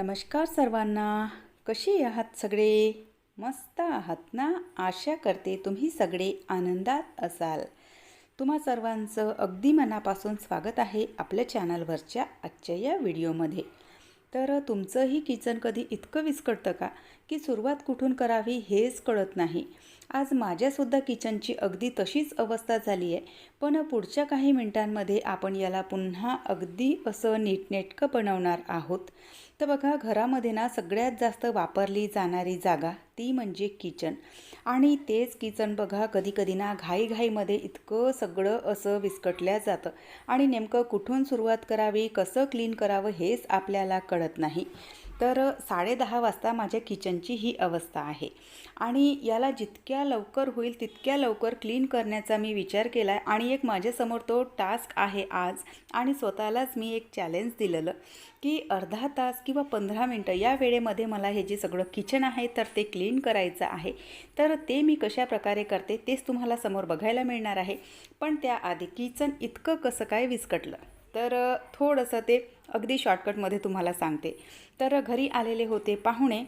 नमस्कार सर्वांना. कशी आहात सगळे? मस्त आहात ना? आशा करते तुम्ही सगळे आनंदात असाल. तुम्हा सर्वांचं अगदी मनापासून स्वागत आहे आपल्या चॅनलवरच्या आजच्या या व्हिडिओमध्ये. तर तुमचंही किचन कधी इतकं विस्कटतं का की सुरुवात कुठून करावी हेच कळत नाही. आज माझ्यासुद्धा किचनची अगदी तशीच अवस्था झाली आहे. पण पुढच्या काही मिनिटांमध्ये आपण याला पुन्हा अगदी असं नीटनेटकं बनवणार आहोत. तर बघा, घरामध्ये ना सगळ्यात जास्त वापरली जाणारी जागा ती म्हणजे किचन. आणि तेच किचन बघा कधी कधी ना घाईघाईमध्ये इतकं सगळं असं विस्कटल्या जातं आणि नेमकं कुठून सुरुवात करावी, कसं क्लीन करावं हेच आपल्याला कळत नाही. तर 10:30 वाजता माझ्या किचनची ही अवस्था आहे आणि याला जितक्या लवकर होईल तितक्या लवकर क्लीन करण्याचा मी विचार केला आहे. आणि एक माझ्यासमोर तो टास्क आहे आज. आणि स्वतःलाच मी एक चॅलेंज दिलेलं की अर्धा तास किंवा 15 मिनटं या वेळेमध्ये मला हे जे सगळं किचन आहे तर ते क्लीन करायचं आहे. तर ते मी कशा प्रकारे करते तेच तुम्हाला समोर बघायला मिळणार आहे. पण त्याआधी किचन इतकं कसं काय विस्कटलं तर थोडंसं ते अगदी शॉर्टकटमध्ये तुम्हाला सांगते. तर घरी आलेले होते पाहुणे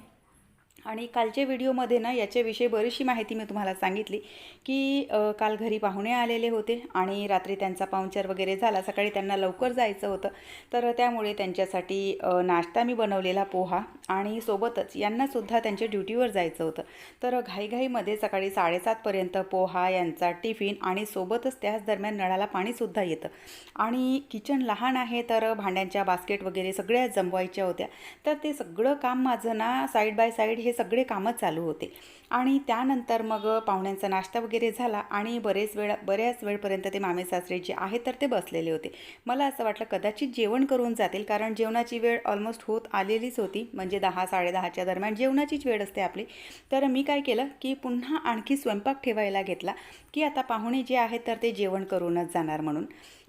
आणि कालच्या व्हिडिओमध्ये ना याच्याविषयी बरीचशी माहिती मी तुम्हाला सांगितली की काल घरी पाहुणे आलेले होते आणि रात्री त्यांचा पाहुणचार वगैरे झाला. सकाळी त्यांना लवकर जायचं होतं तर त्यामुळे त्यांच्यासाठी नाश्ता मी बनवलेला पोहा आणि सोबतच यांनासुद्धा त्यांच्या ड्युटीवर जायचं होतं. तर घाईघाईमध्ये सकाळी 7:30पर्यंत पोहा यांचा टिफिन आणि सोबतच त्याच दरम्यान नळाला पाणीसुद्धा येतं आणि किचन लहान आहे तर भांड्यांच्या बास्केट वगैरे सगळ्या जमवायच्या होत्या. तर ते सगळं काम माझं ना साईड बाय साईड हे सगळे कामं चालू होते. आणि त्यानंतर मग पाहुण्यांचा नाश्ता वगैरे झाला आणि बऱ्याच वेळपर्यंत ते मामे सासरे जे आहेत तर ते बसलेले होते. मला असं वाटलं कदाचित जेवण करून जातील, कारण जेवणाची वेळ ऑलमोस्ट होत आलेलीच होती. म्हणजे 10-10:30च्या दरम्यान जेवणाचीच वेळ असते आपली. तर मी काय केलं की पुन्हा आणखी स्वयंपाक ठेवायला घेतला की आता पाहुणे जे आहेत तर ते जेवण करूनच जाणार म्हणून.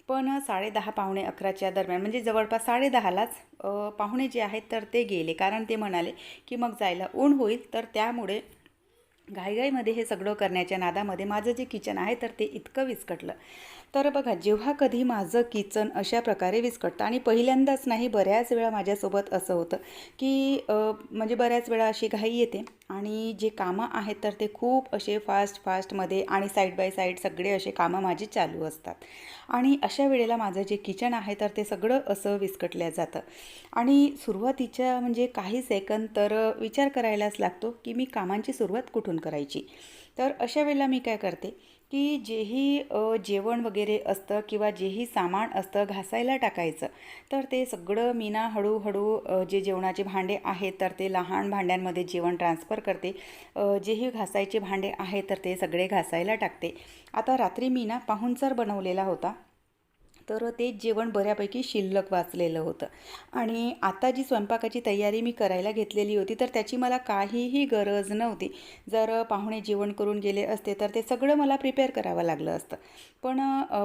पण 10:30 पावणे 11च्या दरम्यान म्हणजे जवळपास 10:30लाच पाहुणे जे आहेत तर ते गेले. कारण ते म्हणाले की मग जायला ऊन होईल. तर त्यामुळे घाईघाईमध्ये हे सगळं करण्याच्या नादामध्ये माझं जे किचन आहे तर ते इतकं विस्कटलं. तर बघा, जेव्हा कधी माझं किचन अशा प्रकारे विस्कटतं आणि पहिल्यांदाच नाही बऱ्याच वेळा माझ्यासोबत असं होतं की म्हणजे बऱ्याच वेळा अशी घाई येते आणि जे कामं आहेत तर ते खूप असे फास्टमध्ये आणि साईड बाय साईड सगळे असे कामं माझी चालू असतात. आणि अशा वेळेला माझं जे किचन आहे तर ते सगळं असं विस्कटल्या जातं. आणि सुरुवातीच्या म्हणजे काही सेकंद तर विचार करायलाच लागतो की मी कामांची सुरुवात कुठून करायची. तर अशा वेळेला मी काय करते की जेही जेवण वगैरे असतं किंवा जेही सामान असतं घासायला टाकायचं तर ते सगळं मी ना हळूहळू जे जेवणाचे भांडे आहेत तर ते लहान भांड्यांमध्ये जेवण ट्रान्सफर करते. जेही घासायचे भांडे आहेत तर ते सगळे घासायला टाकते. आता रात्री मी ना पाहुणचार बनवलेला होता तर ते जेवण बऱ्यापैकी शिल्लक वाचलेलं होतं. आणि आता जी स्वयंपाकाची तयारी मी करायला घेतलेली होती तर त्याची मला काहीही गरज नव्हती. जर पाहुणे जेवण करून गेले असते तर ते सगळं मला प्रिपेअर करावं लागलं असतं. पण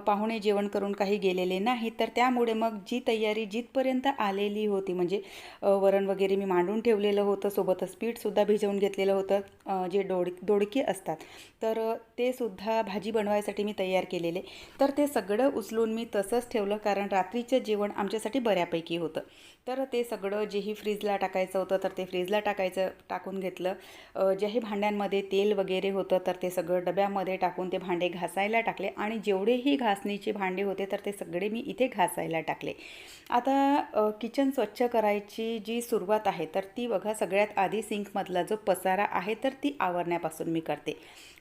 पाहुणे जेवण करून काही गेलेले नाहीत तर त्यामुळे मग जी तयारी जिथपर्यंत आलेली होती म्हणजे वरण वगैरे मी मांडून ठेवलेलं होतं, सोबतच पीठसुद्धा भिजवून घेतलेलं होतं. जे दोडके असतात तर ते सुद्धा भाजी बनवायसाठी मी तयार केलेले. तर ते सगळं उचलून मी तसंच ठेवलं, कारण रात्रीचं जेवण आमच्यासाठी बऱ्यापैकी होतं. तर ते सगळं जेही फ्रीजला टाकायचं होतं तर ते फ्रीजला टाकून घेतलं. ज्याही भांड्यांमध्ये तेल वगैरे होतं तर ते सगळं डब्यामध्ये टाकून ते भांडे घासायला टाकले आणि जेवढेही घासणीचे भांडे होते तर ते सगळे मी इथे घासायला टाकले. आता किचन स्वच्छ करायची जी सुरुवात आहे तर ती बघा, सगळ्यात आधी सिंकमधला जो पसारा आहे तर ती आवरण्यापासून मी करते.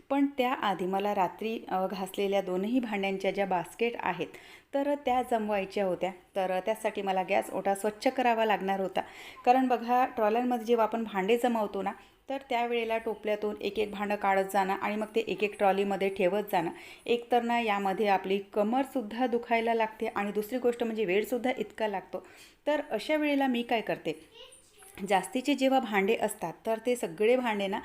पण त्याआधी मला रात्री घासलेल्या दोनही भांड्यांच्या ज्या बास्केट आहेत तर त्या जमवायच्या होत्या. तर त्यासाठी मला गॅस ओटा स्वच्छ करावा लागणार होता. कारण बघा, ट्रॉलरमध्ये जेव्हा आपण भांडे जमवतो ना तर त्यावेळेला टोपल्यातून एक एक भांडं काढत जाणं आणि मग ते एक एक ट्रॉलीमध्ये ठेवत जाणं, एकतर ना यामध्ये आपली कमरसुद्धा दुखायला लागते आणि दुसरी गोष्ट म्हणजे वेळसुद्धा इतका लागतो. तर अशा वेळेला मी काय करते, जास्तीचे जेव्हा भांडे असतात तर ते सगळे भांडे ना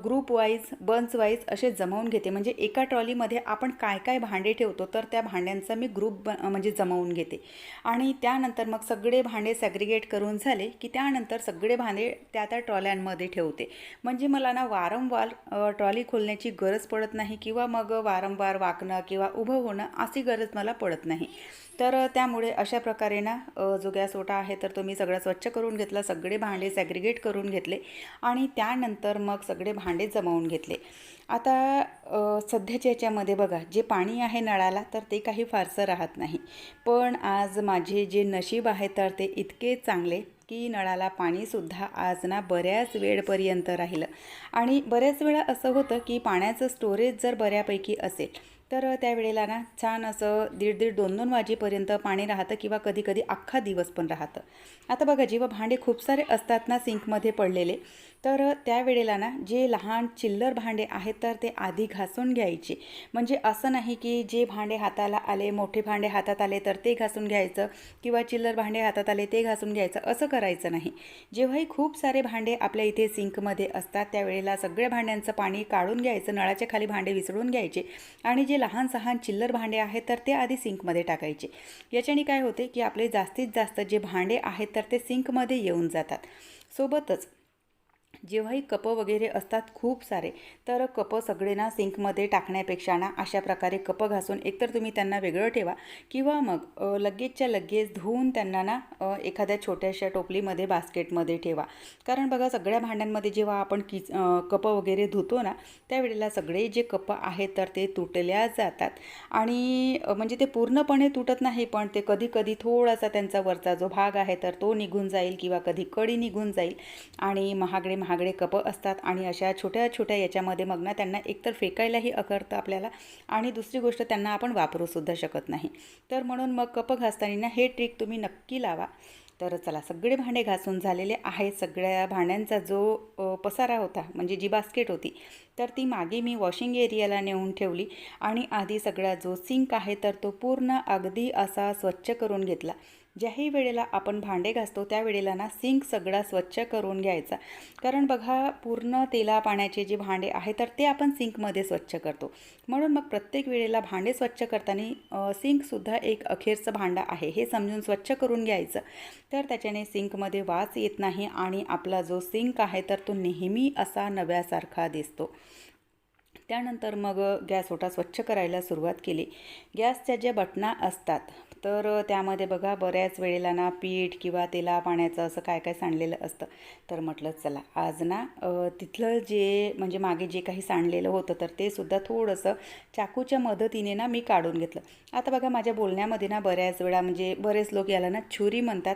ग्रुप वाईज बंच वाईज असे जमवून घेते. म्हणजे एका ट्रॉलीमध्ये आपण काय काय भांडे ठेवतो तर त्या भांड्यांचा मी ग्रुप म्हणजे जमवून घेते. आणि त्यानंतर मग सगळे भांडे सॅग्रिगेट करून झाले की त्यानंतर सगळे भांडे त्या ट्रॉल्यांमध्ये ठेवते. म्हणजे मला ना वारंवार ट्रॉली खोलण्याची गरज पडत नाही किंवा मग वारंवार वाकणं किंवा उभं होणं अशी गरज मला पडत नाही. तर त्यामुळे अशा प्रकारे ना जो गॅस ओटा आहे तर तो मी सगळा स्वच्छ करून घेतला, सगळे भांडे सॅग्रिगेट करून घेतले आणि त्यानंतर मग सगळे भांडे जमवून घेतले. आता सध्याच्या याच्यामध्ये बघा जे पाणी आहे नळाला तर ते काही फारसं राहत नाही, पण आज माझे जे नशीब आहे तर ते इतके चांगले की नळाला पाणीसुद्धा आज ना बऱ्याच वेळपर्यंत राहिलं. आणि बऱ्याच वेळा असं होतं की पाण्याचं स्टोरेज जर बऱ्यापैकी असेल तर त्यावेळेला ना छान असं 1:30 2-2 वाजेपर्यंत पाणी राहतं किंवा कधी कधी अख्खा दिवस पण राहतं. आता बघा जेव्हा भांडे खूप सारे असतात ना सिंकमध्ये पडलेले, तर त्यावेळेला ना जे लहान चिल्लर भांडे आहेत तर ते आधी घासून घ्यायचे. म्हणजे असं नाही की जे भांडे हाताला आले, मोठे भांडे हातात आले तर ते घासून घ्यायचं किंवा चिल्लर भांडे हातात आले ते घासून घ्यायचं, असं करायचं नाही. जेव्हाही खूप सारे भांडे आपल्या इथे सिंकमध्ये असतात त्यावेळेला सगळ्या भांड्यांचं पाणी काढून घ्यायचं, नळाच्या खाली भांडे विसळून घ्यायचे आणि जे लहान सहान चिल्लर भांडे आहेत तर ते आधी सिंकमध्ये टाकायचे. याच्याने काय होते की आपले जास्तीत जास्त जे भांडे आहेत तर ते सिंकमध्ये येऊन जातात. सोबतच जेव्हाही कपं वगैरे असतात खूप सारे, तर कपं सगळे ना सिंकमध्ये टाकण्यापेक्षा ना अशा प्रकारे कपं घासून एकतर तुम्ही त्यांना वेगळं ठेवा किंवा मग लगेचच्या लगेच धुवून त्यांना ना एखाद्या छोट्याशा टोपलीमध्ये बास्केटमध्ये ठेवा. कारण बघा सगळ्या भांड्यांमध्ये जेव्हा आपण कपं वगैरे धुतो ना त्यावेळेला सगळे जे कपं आहेत तर ते तुटल्या जातात आणि म्हणजे ते पूर्णपणे तुटत नाही, पण ते कधी कधी थोडासा त्यांचा वरचा जो भाग आहे तर तो निघून जाईल किंवा कधी कडी निघून जाईल आणि महागडे महागडे कपं असतात आणि अशा छोट्या छोट्या याच्यामध्ये मग ना त्यांना एकतर फेकायलाही अकरतं आपल्याला आणि दुसरी गोष्ट त्यांना आपण वापरूसुद्धा शकत नाही. तर म्हणून मग कपं घासताना ना हे ट्रिक तुम्ही नक्की लावा. तर चला सगळे भांडे घासून झालेले आहेत. सगळ्या भांड्यांचा जो पसारा होता म्हणजे जी बास्केट होती तर ती मागे मी वॉशिंग एरियाला नेऊन ठेवली आणि आधी सगळा जो सिंक आहे तर तो पूर्ण अगदी असा स्वच्छ करून घेतला. ज्याही वेळेला आपण भांडे घासतो त्यावेळेला ना सिंक सगळा स्वच्छ करून घ्यायचा. कारण बघा पूर्ण तेला पाण्याचे जे भांडे आहे तर ते आपण सिंकमध्ये स्वच्छ करतो, म्हणून मग प्रत्येक वेळेला भांडे स्वच्छ करताना सिंकसुद्धा एक अखेरचं भांडं आहे हे समजून स्वच्छ करून घ्यायचं. तर त्याच्याने सिंकमध्ये वास येत नाही आणि आपला जो सिंक आहे तर तो नेहमी असा नव्यासारखा दिसतो. त्यानंतर मग गॅस ओटा स्वच्छ करायला सुरुवात केली. गॅसच्या ज्या बटना असतात तर त्यामध्ये बघा बऱ्याच वेळेला ना पीठ किंवा तेला पाण्याचं असं काय काय सांडलेलं असतं. तर म्हटलं चला आज ना तिथलं जे म्हणजे मागे जे काही सांडलेलं होतं तर ते सुद्धा थोडंसं चाकूच्या मदतीने ना मी काढून घेतलं. आता बघा माझ्या बोलण्यामध्ये ना बऱ्याच वेळा म्हणजे बरेच लोक याला ना छुरी म्हणतात,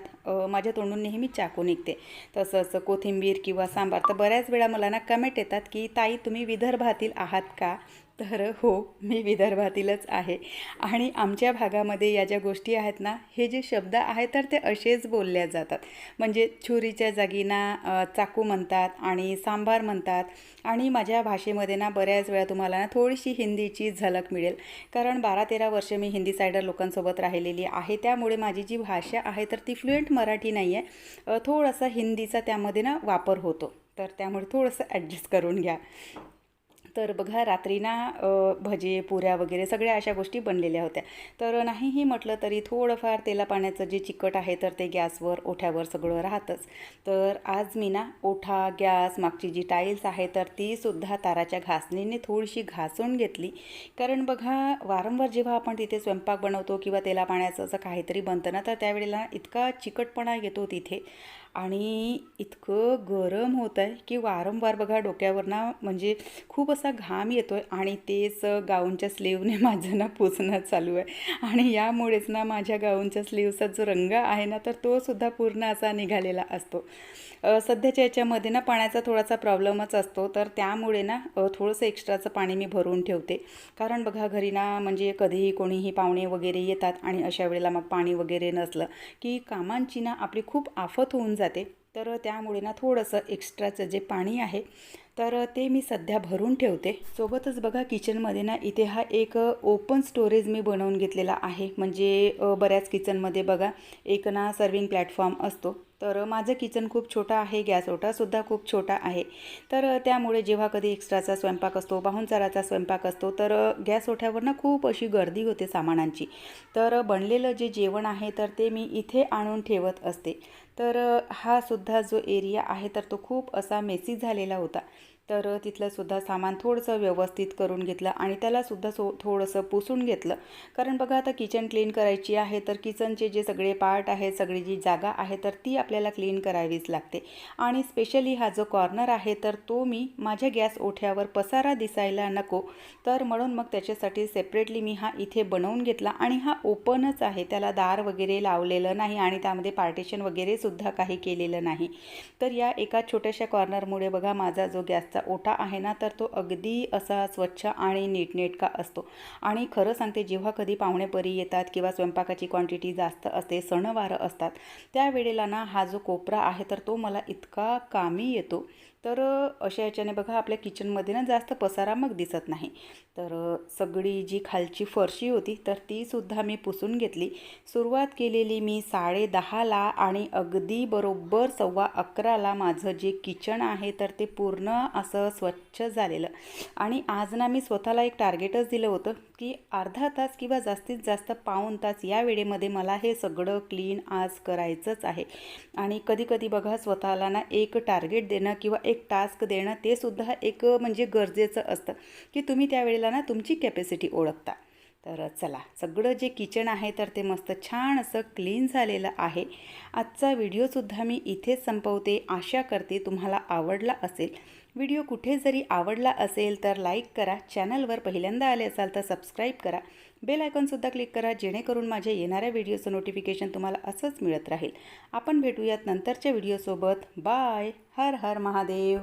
माझ्या तोंडून नेहमी चाकू निघते. तसंच कोथिंबीर किंवा सांबार, तर बऱ्याच वेळा मला ना कमेंट येतात की ताई तुम्ही विदर्भातील आहात का? तर हो, मी विदर्भातीलच आहे आणि आमच्या भागामध्ये या ज्या गोष्टी आहेत ना हे जे शब्द आहेत तर ते असेच बोलल्या जातात. म्हणजे छुरीच्या जागी ना चाकू म्हणतात आणि सांबार म्हणतात. आणि माझ्या भाषेमध्ये ना बऱ्याच वेळा तुम्हाला ना थोडीशी हिंदीची झलक मिळेल, कारण 12-13 वर्ष मी हिंदी सायडर लोकांसोबत राहिलेली आहे. त्यामुळे माझी जी भाषा आहे तर ती फ्लुएंट मराठी नाही आहे, थोडासा हिंदीचा त्यामध्ये ना वापर होतो, तर त्यामुळे थोडंसं ॲडजस्ट करून घ्या. तर बघा रात्री ना भजे पुऱ्या वगैरे सगळ्या अशा गोष्टी बनलेल्या होत्या. तर नाहीही म्हटलं तरी थोडंफार तेला पाण्याचं जे चिकट आहे तर ते गॅसवर ओठ्यावर सगळं राहतंच. तर आज मी ना ओठा, गॅस, मागची जी टाईल्स आहे तर तीसुद्धा ताराच्या घासणीने थोडीशी घासून घेतली. कारण बघा वारंवार जेव्हा आपण तिथे स्वयंपाक बनवतो किंवा तेला पाण्याचं असं काहीतरी बनतं ना तर त्यावेळेला इतका चिकटपणा येतो तिथे आणि इतकं गरम होतं आहे की वारंवार बघा डोक्यावर ना म्हणजे खूप असा घाम येतो आहे आणि तेच गाऊनच्या स्लीवने माझं ना पुसणं चालू आहे आणि यामुळेच ना माझ्या गाऊनच्या स्लीवचा जो रंग आहे ना तर तो सुद्धा पूर्ण असा निघालेला असतो. सध्याच्या याच्यामध्ये ना पाण्याचा थोडासा प्रॉब्लेमच असतो, तर त्यामुळे ना थोडंसं एक्स्ट्राचं पाणी मी भरून ठेवते. कारण बघा घरी ना म्हणजे कधीही कोणीही पाहुणे वगैरे येतात आणि अशा वेळेला मग पाणी वगैरे नसलं की कामांची ना आपली खूप आफत होऊन जाते. तर त्यामुळे ना थोडंसं एक्स्ट्राचं जे पाणी आहे तर ते मी सध्या भरून ठेवते. सोबतच बघा किचनमध्ये ना इथे हा एक ओपन स्टोरेज मी बनवून घेतलेला आहे. म्हणजे बऱ्याच किचनमध्ये बघा एक ना सर्विंग प्लॅटफॉर्म असतो, तर माझं किचन खूप छोटा आहे, गॅस ओटासुद्धा खूप छोटा आहे. तर त्यामुळे जेव्हा कधी एक्स्ट्राचा स्वयंपाक असतो, पाहुणचाराचा स्वयंपाक असतो तर गॅस ओठ्यावर ना खूप अशी गर्दी होते सामानांची. तर बनलेलं जे जेवण आहे तर ते मी इथे आणून ठेवत असते. तर हा सुद्धा जो एरिया आहे तर तो खूप असा मेसी झालेला होता. तर तिथलंसुद्धा सामान थोडंसं व्यवस्थित करून घेतलं आणि त्यालासुद्धा थोडंसं पुसून घेतलं. कारण बघा आता किचन क्लीन करायची आहे तर किचनचे जे सगळे पार्ट आहेत, सगळी जी जागा आहे तर ती आपल्याला क्लीन करावीच लागते. आणि स्पेशली हा जो कॉर्नर आहे तर तो मी माझ्या गॅस ओठ्यावर पसारा दिसायला नको, तर म्हणून मग त्याच्यासाठी सेपरेटली मी हा इथे बनवून घेतला. आणि हा ओपनच आहे, त्याला दार वगैरे लावलेलं नाही आणि त्यामध्ये पार्टिशन वगैरे सुद्धा काही केलेलं नाही. तर या एका छोट्याशा कॉर्नरमुळे बघा माझा जो गॅसचा ओटा आहे ना तर तो अगदी असा स्वच्छ आणि नीटनेटका असतो. आणि खरं सांगते, जेव्हा कधी पाहुणेपरी येतात किंवा स्वयंपाकाची क्वांटिटी जास्त असते, सणवारं असतात, त्यावेळेला ना हा जो कोपरा आहे तर तो मला इतका कामी येतो. तर अशा याच्याने बघा आपल्या किचनमध्ये ना जास्त पसारा मग दिसत नाही. तर सगळी जी खालची फरशी होती तर तीसुद्धा मी पुसून घेतली. सुरुवात केलेली मी 10:30ला आणि अगदी बरोबर 11:15ला माझं जे किचन आहे तर ते पूर्ण असं स्वच्छ झालेलं. आणि आज ना मी स्वतःला एक टार्गेटच दिलं होतं की अर्धा तास किंवा जास्तीत जास्त पाऊण तास या वेळेमध्ये मला हे सगळं क्लीन आज करायचंच आहे. आणि कधी बघा स्वतःला ना एक टार्गेट देणं किंवा एक टास्क देणं ते सुद्धा एक म्हणजे गरजेचं असतं की तुम्ही त्यावेळेला ना तुमची कॅपॅसिटी ओळखता. तर चला, सगळं जे किचन आहे तर ते मस्त छान असं क्लीन झालेलं आहे. आजचा व्हिडिओसुद्धा मी इथेच संपवते. आशा करते तुम्हाला आवडला असेल. व्हिडिओ कुठे जरी आवडला असेल तर लाईक करा, चॅनलवर पहिल्यांदा आले असाल तर सबस्क्राईब करा, बेल आयकॉनसुद्धा क्लिक करा, जेणेकरून माझ्या येणाऱ्या व्हिडिओचं नोटिफिकेशन तुम्हाला असंच मिळत राहील. आपण भेटूयात नंतरच्या व्हिडिओसोबत. बाय. हर हर महादेव.